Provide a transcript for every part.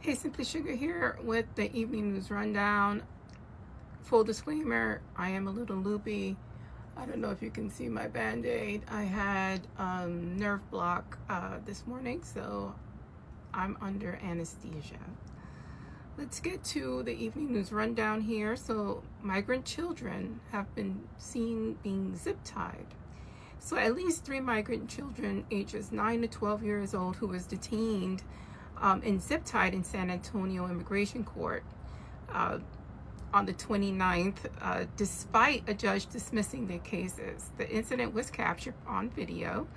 Hey, Simply Sugar here with the evening news rundown. Full disclaimer, I am a little loopy. I don't know if you can see my band-aid. I had nerve block this morning, so I'm under anesthesia. Let's get to the evening news rundown here. So migrant children have been seen being zip-tied. So at least 3 migrant children ages 9 to 12 years old who was detained and zip-tied in San Antonio Immigration Court on the 29th, despite a judge dismissing their cases. The incident was captured on video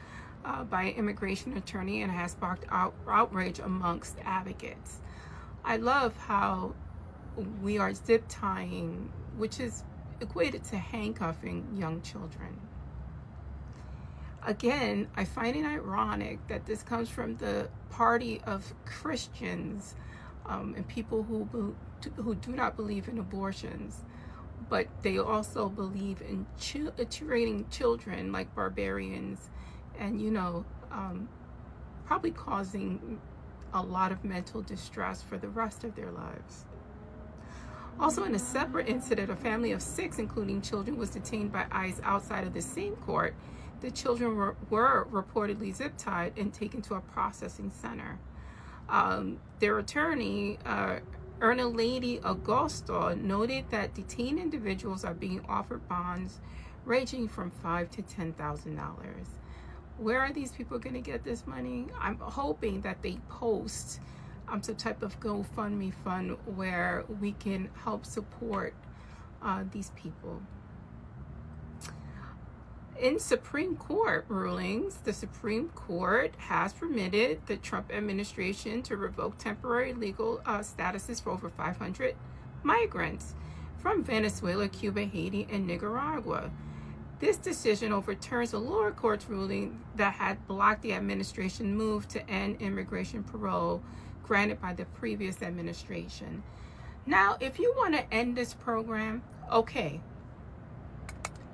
by an immigration attorney and has sparked outrage amongst advocates. I love how we are zip tying, which is equated to handcuffing young children. Again, I find it ironic that this comes from the party of Christians and people who do not believe in abortions, but they also believe in treating children like barbarians and, probably causing a lot of mental distress for the rest of their lives. Also, in a separate incident, a family of 6, including children, was detained by ICE outside of the same court. The children were reportedly zip-tied and taken to a processing center. Their attorney, Erna Lady Augusto, noted that detained individuals are being offered bonds ranging from $5,000 to $10,000. Where are these people going to get this money? I'm hoping that they post some type of GoFundMe fund where we can help support these people. In Supreme Court rulings, the Supreme Court has permitted the Trump administration to revoke temporary legal statuses for over 500 migrants from Venezuela, Cuba, Haiti, and Nicaragua. This decision overturns a lower court's ruling that had blocked the administration's move to end immigration parole granted by the previous administration. Now, if you want to end this program, okay.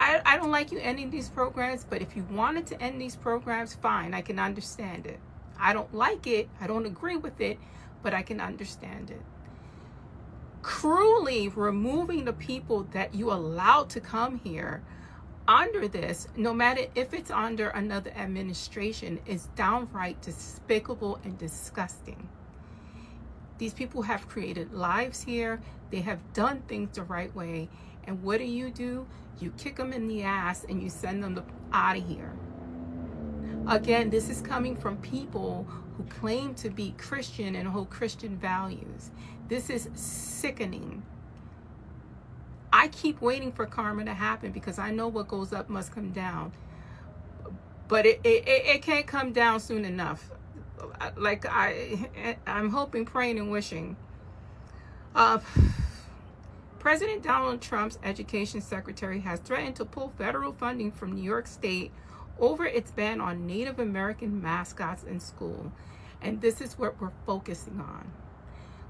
I don't like you ending these programs, but if you wanted to end these programs, fine, I can understand it. I don't like it, I don't agree with it, but I can understand it. Cruelly removing the people that you allowed to come here under this, no matter if it's under another administration, is downright despicable and disgusting. These people have created lives here. They have done things the right way. And what do? You kick them in the ass and you send them out of here. Again, this is coming from people who claim to be Christian and hold Christian values. This is sickening. I keep waiting for karma to happen because I know what goes up must come down. But it can't come down soon enough. Like I'm hoping, praying, and wishing. President Donald Trump's education secretary has threatened to pull federal funding from New York State over its ban on Native American mascots in school. And this is what we're focusing on.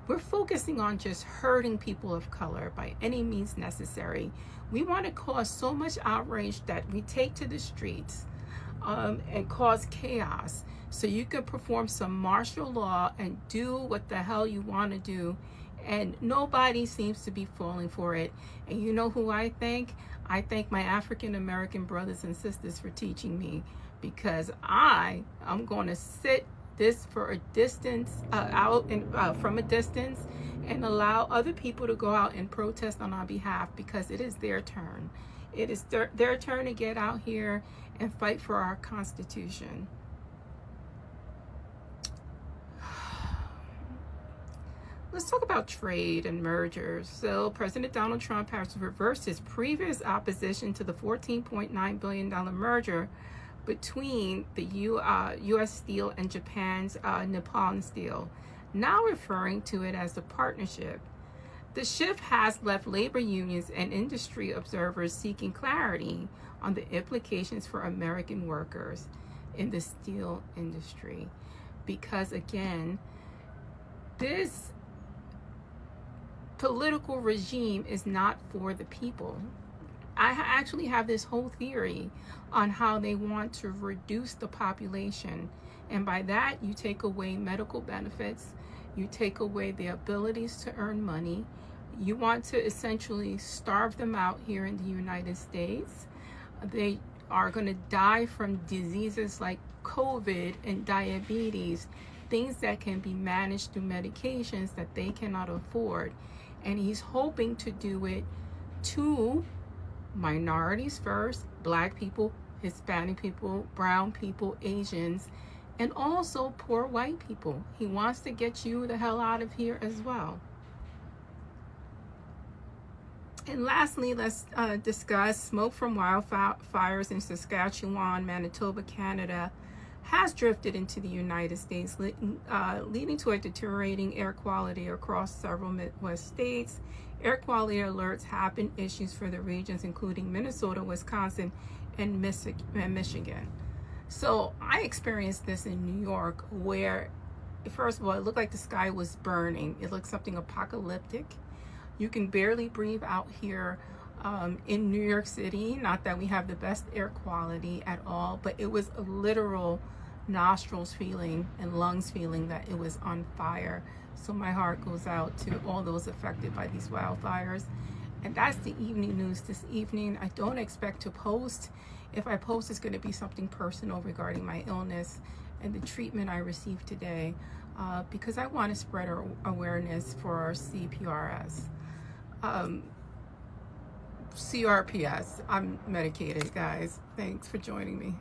We're focusing on just hurting people of color by any means necessary. We want to cause so much outrage that we take to the streets and cause chaos so you can perform some martial law and do what the hell you want to do. And nobody seems to be falling for it. And you know who I thank? I thank my African American brothers and sisters for teaching me, because I'm going to sit this for a distance, from a distance, and allow other people to go out and protest on our behalf, because it is their turn. It is their turn to get out here and fight for our Constitution. Let's talk about trade and mergers. So President Donald Trump has reversed his previous opposition to the $14.9 billion merger between the U.S. Steel and Japan's Nippon Steel, now referring to it as a partnership. The shift has left labor unions and industry observers seeking clarity on the implications for American workers in the steel industry. Because again, this political regime is not for the people. I actually have this whole theory on how they want to reduce the population. And by that, you take away medical benefits, You take away their abilities to earn money. You want to essentially starve them out here in the United States. They are going to die from diseases like COVID and diabetes, things that can be managed through medications that they cannot afford. And he's hoping to do it to minorities first, Black people, Hispanic people, brown people, Asians, and also poor white people. He wants to get you the hell out of here as well. And lastly, let's discuss smoke from wildfires in Saskatchewan, Manitoba, Canada has drifted into the United States, leading to a deteriorating air quality across several Midwest states. Air quality alerts have been issued for the regions including Minnesota, Wisconsin, and Michigan. So I experienced this in New York, where first of all, it looked like the sky was burning. It looked something apocalyptic. You can barely breathe out here in New York City. Not that we have the best air quality at all, but it was a literal nostrils feeling and lungs feeling that it was on fire. So my heart goes out to all those affected by these wildfires. And that's the evening news this evening. I don't expect to post. If I post, it's going to be something personal regarding my illness and the treatment I received today, because I want to spread awareness for CRPS. I'm medicated, guys. Thanks for joining me.